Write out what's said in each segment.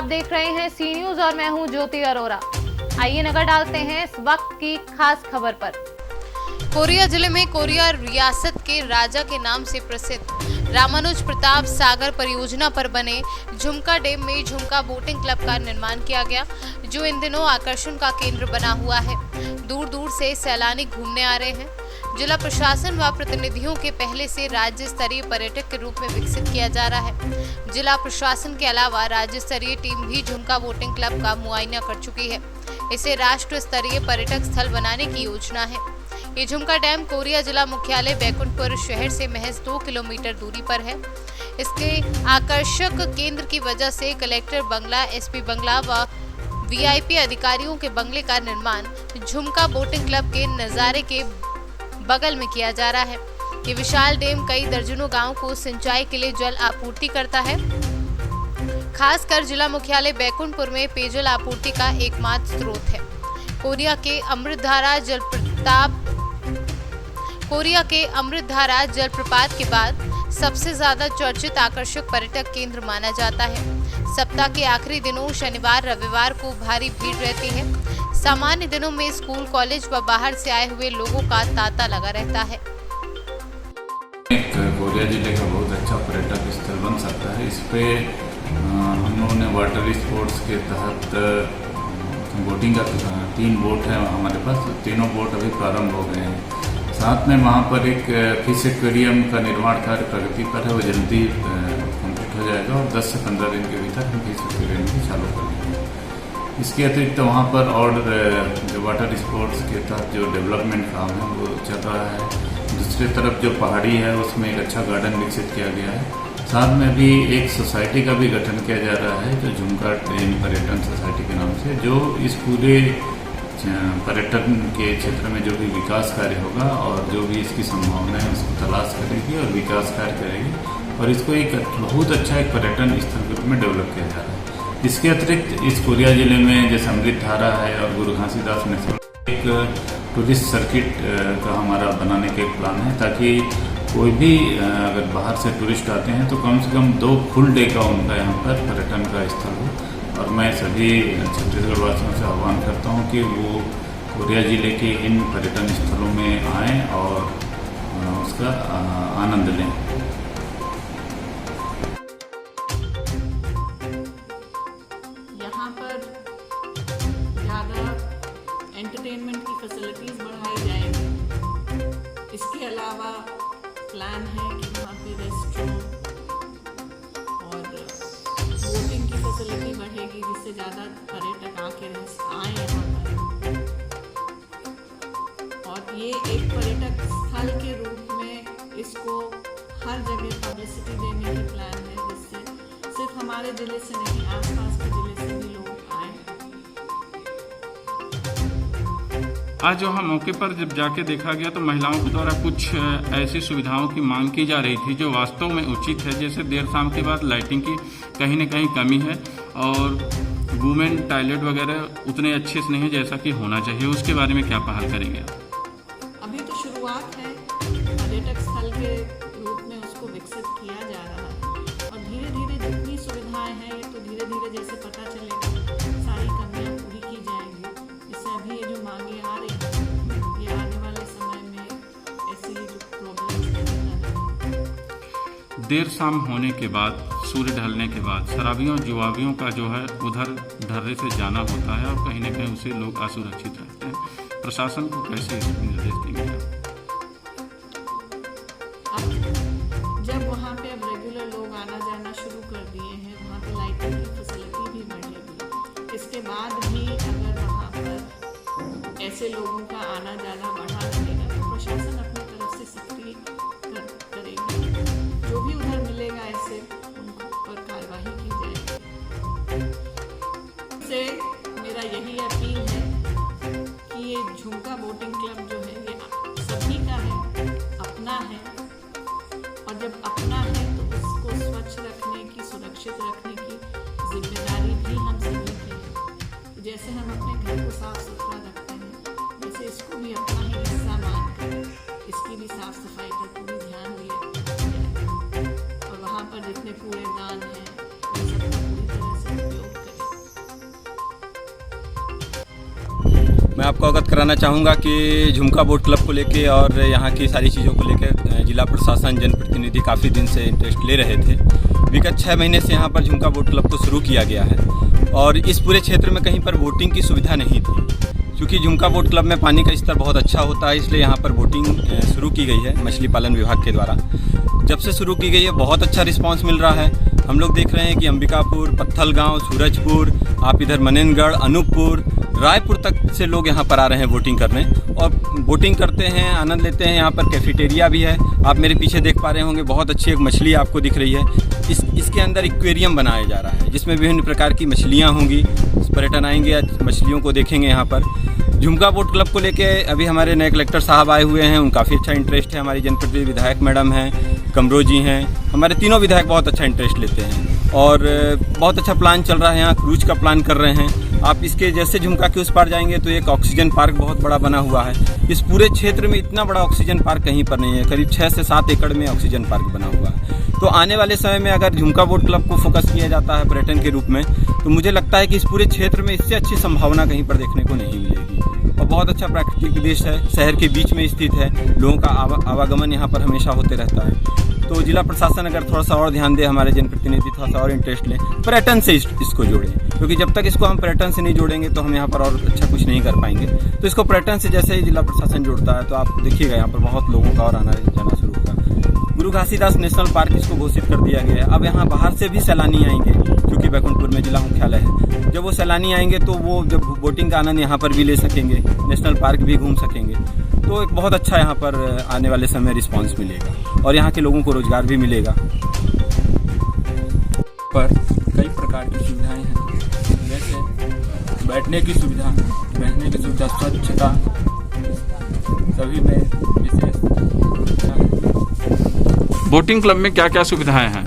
देख रहे हैं सी न्यूज और मैं हूं ज्योति अरोरा। आइए नजर डालते हैं इस वक्त की खास खबर पर। कोरिया जिले में कोरिया रियासत के राजा के नाम से प्रसिद्ध रामानुज प्रताप सागर परियोजना पर बने झुमका डैम में झुमका बोटिंग क्लब का निर्माण किया गया, जो इन दिनों आकर्षण का केंद्र बना हुआ है। दूर दूर से सैलानी घूमने आ रहे हैं। जिला प्रशासन व प्रतिनिधियों के पहले से राज्य स्तरीय पर्यटक के रूप में विकसित किया जा रहा है। जिला प्रशासन के अलावा राज्य स्तरीय टीम भी झुमका बोटिंग क्लब का मुआयना कर चुकी है। इसे राष्ट्र स्तरीय पर्यटक स्थल बनाने की योजना है। ये झुमका डैम कोरिया जिला मुख्यालय बैकुंठपुर शहर से महज 2 किलोमीटर दूरी पर है। इसके आकर्षक केंद्र की वजह से कलेक्टर बंगला, एसपी बंगला व वीआईपी अधिकारियों के बंगले का निर्माण झुमका बोटिंग क्लब के नजारे के बगल में किया जा रहा है। ये विशाल डैम कई दर्जनों गांवों को सिंचाई के लिए जल आपूर्ति करता है। खासकर जिला मुख्यालय बैकुंठपुर में पेयजल आपूर्ति का एकमात्र स्रोत है। कोरिया के अमृतधारा जलप्रपात के बाद सबसे ज्यादा चर्चित आकर्षक पर्यटक केंद्र माना जाता है। सप्ताह के आखिरी दिनों शनिवार रविवार को भारी भीड़ रहती है। सामान्य दिनों में स्कूल, कॉलेज व बाहर से आए हुए लोगों का तांता लगा रहता है। कोरिया जिले का बहुत अच्छा पर्यटक स्थल बन सकता है। इस पे हम लोगों ने वाटर स्पोर्ट्स के तहत बोटिंग का 3 बोट है हमारे पास। तीनों बोट अभी प्रारंभ हो गए हैं। साथ में वहाँ पर एक फिश एक्वेरियम का निर्माण कार्य प्रगति पर है, वो जल्दी कंप्लीट हो जाएगा और 10 से 15 दिन के भीतर हम फिश एक्वेरियम भी चालू कर देंगे। इसके अतिरिक्त वहाँ पर और जो वाटर स्पोर्ट्स के तहत जो डेवलपमेंट काम है वो चल रहा है। दूसरी तरफ जो पहाड़ी है उसमें एक अच्छा गार्डन विकसित किया गया है। साथ में भी एक सोसाइटी का भी गठन किया जा रहा है जो झुमका डैम पर्यटन सोसाइटी के नाम से, जो इस पूरे पर्यटन के क्षेत्र में जो भी विकास कार्य होगा और जो भी इसकी संभावना है उसको तलाश करेगी और विकास कार्य करेगी और इसको एक बहुत अच्छा एक पर्यटन स्थल के रूप में डेवलप किया जा रहा है। इसके अतिरिक्त इस कोरिया जिले में जैसे अमृतधारा है और गुरु घासीदास नेशनल एक टूरिस्ट सर्किट का हमारा बनाने का एक प्लान है, ताकि कोई भी अगर बाहर से टूरिस्ट आते हैं तो कम से कम 2 फुल डे का उनका यहाँ पर पर्यटन का स्थल हो। और मैं सभी छत्तीसगढ़ वासियों से आह्वान करता हूँ कि वो कोरिया जिले के इन पर्यटन स्थलों में आएँ और उसका आनंद लें। यहाँ पर ज़्यादा एंटरटेनमेंट की फैसिलिटीज़ बढ़ाई जाएंगी। इसके अलावा प्लान है कि वहाँ पे रेस्टोरेंट और बोटिंग की फैसिलिटी बढ़ेगी, जिससे ज़्यादा पर्यटक आए यहाँ पर। और ये एक पर्यटक स्थल के रूप में इसको हर जगह पब्लिसिटी देने की प्लान है, जिससे सिर्फ हमारे जिले से नहीं, आसपास के जिले से भी लोग आए। आज वहाँ मौके पर जब जाके देखा गया तो महिलाओं के द्वारा कुछ ऐसी सुविधाओं की मांग की जा रही थी जो वास्तव में उचित है। जैसे देर शाम के बाद लाइटिंग की कहीं न कहीं कमी है और वुमेन टॉयलेट वगैरह उतने अच्छे से नहीं है जैसा कि होना चाहिए। उसके बारे में क्या पहल करेंगे? अभी तो शुरुआत है, पर्यटक स्थल के रूप में उसको विकसित किया जा रहा है और धीरे धीरे जितनी सुविधाएं हैं ये तो धीरे धीरे जैसे पता चलेगा सारी कमियां पूरी की जाएंगी। इससे अभी ये जो मांगे आ रही हैं ये आने वाले समय में ऐसी जो प्रॉब्लम्स देर शाम होने के बाद, सूर्य ढलने के बाद शराबियों जुआबियों का जो है उधर ढर्रे से जाना होता है और कहीं न कहीं उसे लोग असुरक्षित रहते हैं। प्रशासन को कैसे इसमें निर्देश देंगे? अब जब वहाँ पे अब रेगुलर लोग आना जाना शुरू कर दिए हैं, वहाँ पे लाइटिंग की फैसिलिटी भी बढ़ेगी। इसके बाद भी अगर वहाँ पर ऐसे लोगों का आना जाना बढ़ा रहेगा तो प्रशासन अपनी तरफ से सख्ती करेगी। जो भी उधर मिलेगा ऐसे उन पर कार्रवाई की जाएगी। से मेरा यही अपील है कि ये झुमका बोटिंग क्लब जो है ये सभी का है, अपना है, और जब अपना है तो उसको स्वच्छ रखने की, सुरक्षित रखने की जिम्मेदारी भी हम सभी की है। जैसे हम अपने घर को साफ सुथरा रखते हैं वैसे इसको भी अपना ही अवगत कराना चाहूँगा कि झुमका बोट क्लब को लेके और यहाँ की सारी चीज़ों को लेकर जिला प्रशासन जनप्रतिनिधि काफ़ी दिन से इंटरेस्ट ले रहे थे। विगत 6 महीने से यहाँ पर झुमका बोट क्लब को शुरू किया गया है और इस पूरे क्षेत्र में कहीं पर बोटिंग की सुविधा नहीं थी। क्योंकि झुमका बोट क्लब में पानी का स्तर बहुत अच्छा होता है, इसलिए यहाँ पर बोटिंग शुरू की गई है मछली पालन विभाग के द्वारा। जब से शुरू की गई है बहुत अच्छा रिस्पांस मिल रहा है। हम लोग देख रहे हैं कि अंबिकापुर, पत्थलगांव, सूरजपुर, आप इधर मनेनगढ़, अनूपपुर, रायपुर तक से लोग यहाँ पर आ रहे हैं बोटिंग करने और बोटिंग करते हैं, आनंद लेते हैं। यहाँ पर कैफेटेरिया भी है, आप मेरे पीछे देख पा रहे होंगे, बहुत अच्छी एक मछली आपको दिख रही है। इसके अंदर एक्वेरियम बनाया जा रहा है जिसमें विभिन्न प्रकार की मछलियाँ होंगी। पर्यटन आएंगे, मछलियों को देखेंगे। यहाँ पर झुमका बोट क्लब को लेके अभी हमारे नए कलेक्टर साहब आए हुए हैं, उनका काफ़ी अच्छा इंटरेस्ट है। हमारी जनप्रतिनिधि विधायक मैडम हैं, कमरो जी हैं, हमारे तीनों विधायक बहुत अच्छा इंटरेस्ट लेते हैं और बहुत अच्छा प्लान चल रहा है। यहाँ क्रूज का प्लान कर रहे हैं। आप इसके जैसे झुमका के उस पार जाएंगे तो एक ऑक्सीजन पार्क बहुत बड़ा बना हुआ है। इस पूरे क्षेत्र में इतना बड़ा ऑक्सीजन पार्क कहीं पर नहीं है। करीब 6 से 7 एकड़ में ऑक्सीजन पार्क बना हुआ है। तो आने वाले समय में अगर झुमका बोट क्लब को फोकस किया जाता है पर्यटन के रूप में, तो मुझे लगता है कि इस पूरे क्षेत्र में इससे अच्छी संभावना कहीं पर देखने को नहीं मिलेगी। और बहुत अच्छा प्राकृतिक देश है, शहर के बीच में स्थित है, लोगों का आवागमन यहाँ पर हमेशा होते रहता है। तो जिला प्रशासन अगर थोड़ा सा और ध्यान दे, हमारे जनप्रतिनिधि थोड़ा सा और इंटरेस्ट लें, पर्यटन से इसको जोड़ें, क्योंकि जब तक इसको हम पर्यटन से नहीं जोड़ेंगे तो हम यहाँ पर और अच्छा कुछ नहीं कर पाएंगे। तो इसको पर्यटन से जैसे ही जिला प्रशासन जोड़ता है तो आप देखिएगा यहाँ पर बहुत लोगों का और आना जाना शुरू होगा। गुरु घासीदास नेशनल पार्क इसको घोषित कर दिया गया है। अब यहाँ बाहर से भी सैलानी आएंगे, क्योंकि बैकुंठपुर में जिला मुख्यालय है। जब वो सैलानी आएंगे तो वो जब बोटिंग का आनंद यहाँ पर भी ले सकेंगे, नेशनल पार्क भी घूम सकेंगे। तो एक बहुत अच्छा यहाँ पर आने वाले समय रिस्पांस मिलेगा और यहाँ के लोगों को रोजगार भी मिलेगा। पर कई प्रकार की सुविधाएं हैं, जैसे बैठने की सुविधा, रहने की सुविधा, स्वच्छता, सभी में विशेष सुविधा है। बोटिंग क्लब में क्या क्या सुविधाएं हैं?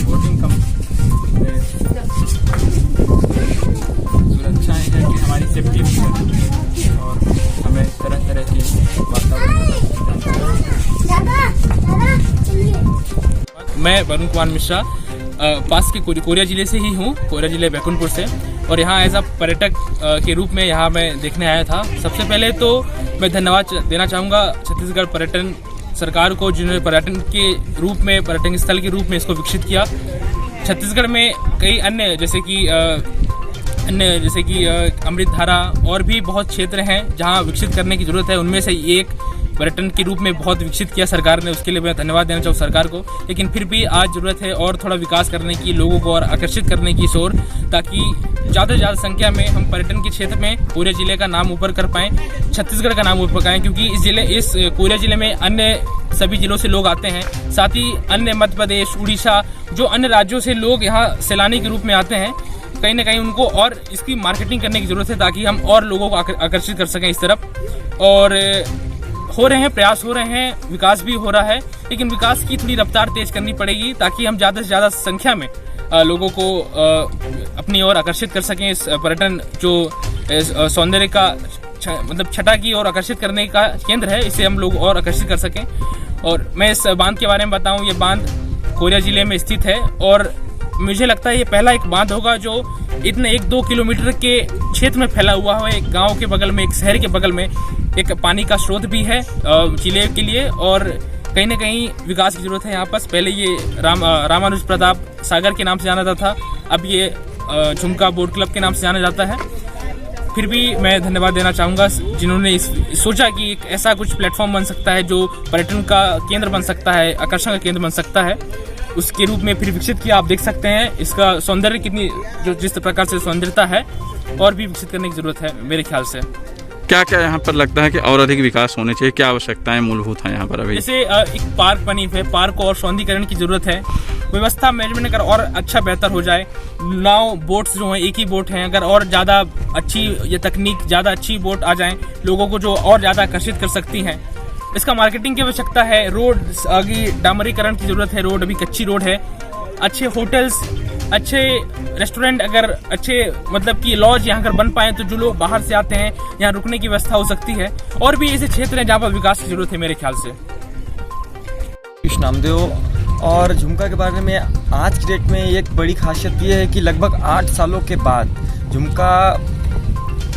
बोटिंग क्लब में सुरक्षाएं हैं कि हमारी सेफ्टी भी है और हमें तरह तरह के वातावरण। मैं वरुण कुमार मिश्रा पास के कोरिया जिले से ही हूँ, कोरिया जिले बैकुंठपुर से, और यहाँ एज अ पर्यटक के रूप में यहाँ मैं देखने आया था। सबसे पहले तो मैं धन्यवाद देना चाहूँगा छत्तीसगढ़ पर्यटन सरकार को, जिन्होंने पर्यटन के रूप में, पर्यटन स्थल के रूप में इसको विकसित किया। छत्तीसगढ़ में कई अन्य जैसे कि अमृत धारा और भी बहुत क्षेत्र हैं जहाँ विकसित करने की जरूरत है। उनमें से एक पर्यटन के रूप में बहुत विकसित किया सरकार ने, उसके लिए मैं धन्यवाद देना चाहूँ सरकार को। लेकिन फिर भी आज जरूरत है और थोड़ा विकास करने की, लोगों को और आकर्षित करने की ओर, ताकि ज़्यादा से ज़्यादा संख्या में हम पर्यटन के क्षेत्र में कोरिया जिले का नाम ऊपर कर पाएँ, छत्तीसगढ़ का नाम ऊपर कराएँ। क्योंकि इस कोरिया जिले में अन्य सभी जिलों से लोग आते हैं, साथ ही अन्य मध्य प्रदेश, उड़ीसा, जो अन्य राज्यों से लोग यहाँ सैलानी के रूप में आते हैं। कहीं ना कहीं उनको और इसकी मार्केटिंग करने की जरूरत है, ताकि हम और लोगों को आकर्षित कर सकें इस तरफ। और हो रहे हैं, प्रयास हो रहे हैं, विकास भी हो रहा है, लेकिन विकास की थोड़ी रफ्तार तेज करनी पड़ेगी, ताकि हम ज़्यादा से ज़्यादा संख्या में लोगों को अपनी ओर आकर्षित कर सकें। इस पर्यटन जो सौंदर्य का मतलब छटा की ओर आकर्षित करने का केंद्र है, इसे हम लोग और आकर्षित कर सकें। और मैं इस बांध के बारे में बताऊं, ये बांध कोरिया जिले में स्थित है और मुझे लगता है ये पहला एक बांध होगा जो इतने 1-2 किलोमीटर के क्षेत्र में फैला हुआ है। एक गांव के बगल में, एक शहर के बगल में एक पानी का स्रोत भी है जिले के लिए, और कहीं ना कहीं विकास की जरूरत है यहाँ पर। पहले ये रामानुज प्रताप सागर के नाम से जाना जाता था, अब ये झुमका बोट क्लब के नाम से जाना जाता है। फिर भी मैं धन्यवाद देना चाहूँगा जिन्होंने सोचा कि एक ऐसा कुछ प्लेटफॉर्म बन सकता है जो पर्यटन का केंद्र बन सकता है, आकर्षण का केंद्र बन सकता है, उसके रूप में फिर विकसित किया। आप देख सकते हैं इसका सौंदर्य कितनी, जो जिस प्रकार से सौंदर्यता है, और भी विकसित करने की जरूरत है मेरे ख्याल से। क्या क्या यहाँ पर लगता है कि और अधिक विकास होने चाहिए? क्या आवश्यकताएं मूलभूत हैं यहाँ पर अभी? जैसे एक पार्क बनी है, पार्क को और सौंदर्यीकरण की जरूरत है। व्यवस्था मैनेजमेंट अगर और अच्छा बेहतर हो जाए, नाव बोट्स जो हैं एक ही बोट हैं, अगर और ज़्यादा अच्छी या तकनीक ज़्यादा अच्छी बोट आ जाएं, लोगों को जो और ज़्यादा आकर्षित कर सकती हैं। इसका मार्केटिंग की आवश्यकता है, रोड आगे डामरीकरण की जरूरत है, रोड अभी कच्ची रोड है। अच्छे होटल्स, अच्छे रेस्टोरेंट, अगर अच्छे मतलब कि लॉज यहाँ अगर बन पाए तो जो लोग बाहर से आते हैं यहाँ रुकने की व्यवस्था हो सकती है। और भी ऐसे क्षेत्र हैं जहाँ पर विकास की जरूरत है मेरे ख्याल से। नामदेव। और झुमका के बारे में आज की डेट में एक बड़ी खासियत ये है कि लगभग 8 सालों के बाद झुमका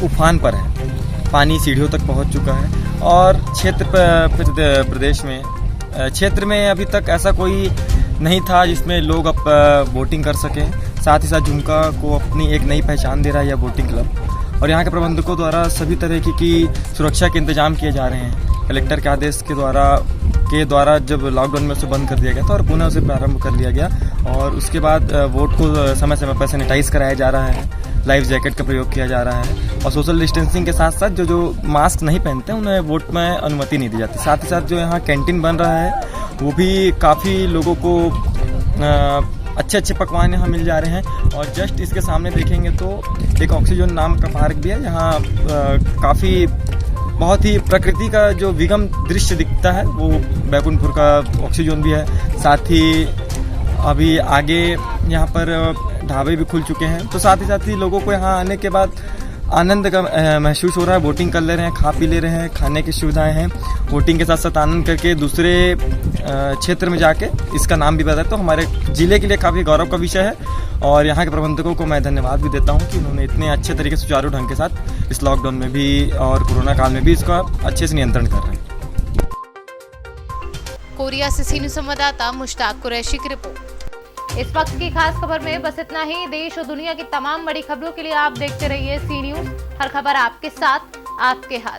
उफान पर है, पानी सीढ़ियों तक पहुंच चुका है और प्रदेश में क्षेत्र में अभी तक ऐसा कोई नहीं था जिसमें लोग अब बोटिंग कर सकें। साथ ही साथ झुमका को अपनी एक नई पहचान दे रहा है यह बोटिंग क्लब, और यहाँ के प्रबंधकों द्वारा सभी तरह की सुरक्षा के इंतजाम किए जा रहे हैं। कलेक्टर के आदेश के द्वारा जब लॉकडाउन में उसे बंद कर दिया गया था और पुनः उसे प्रारंभ कर लिया गया, और उसके बाद बोट को समय समय पर सैनिटाइज कराया जा रहा है, लाइफ जैकेट का प्रयोग किया जा रहा है, और सोशल डिस्टेंसिंग के साथ साथ जो मास्क नहीं पहनते उन्हें बोट में अनुमति नहीं दी जाती। साथ ही साथ जो यहाँ कैंटीन बन रहा है वो भी काफ़ी लोगों को अच्छे अच्छे पकवान यहाँ मिल जा रहे हैं। और जस्ट इसके सामने देखेंगे तो एक ऑक्सीजन नाम का पार्क भी है, यहाँ काफ़ी बहुत ही प्रकृति का जो विगम दृश्य दिखता है वो बैकुंठपुर का ऑक्सीजन भी है। साथ ही अभी आगे यहाँ पर ढाबे भी खुल चुके हैं, तो साथ ही लोगों को यहाँ आने के बाद आनंद का महसूस हो रहा है। बोटिंग कर ले रहे हैं, खा पी ले रहे हैं, खाने की सुविधाएं हैं। बोटिंग के साथ साथ आनंद करके दूसरे क्षेत्र में जाके इसका नाम भी बताया, तो हमारे ज़िले के लिए काफ़ी गौरव का विषय है। और यहाँ के प्रबंधकों को मैं धन्यवाद भी देता हूँ कि उन्होंने इतने अच्छे तरीके से सुचारू ढंग के साथ इस लॉकडाउन में भी और कोरोना काल में भी इसका अच्छे से नियंत्रण कर रहे हैं। कोरिया से सीनियर संवाददाता मुश्ताक कुरैशी की रिपोर्ट। इस वक्त की खास खबर में बस इतना ही। देश और दुनिया की तमाम बड़ी खबरों के लिए आप देखते रहिए सी न्यूज़। हर खबर आपके साथ, आपके हाथ।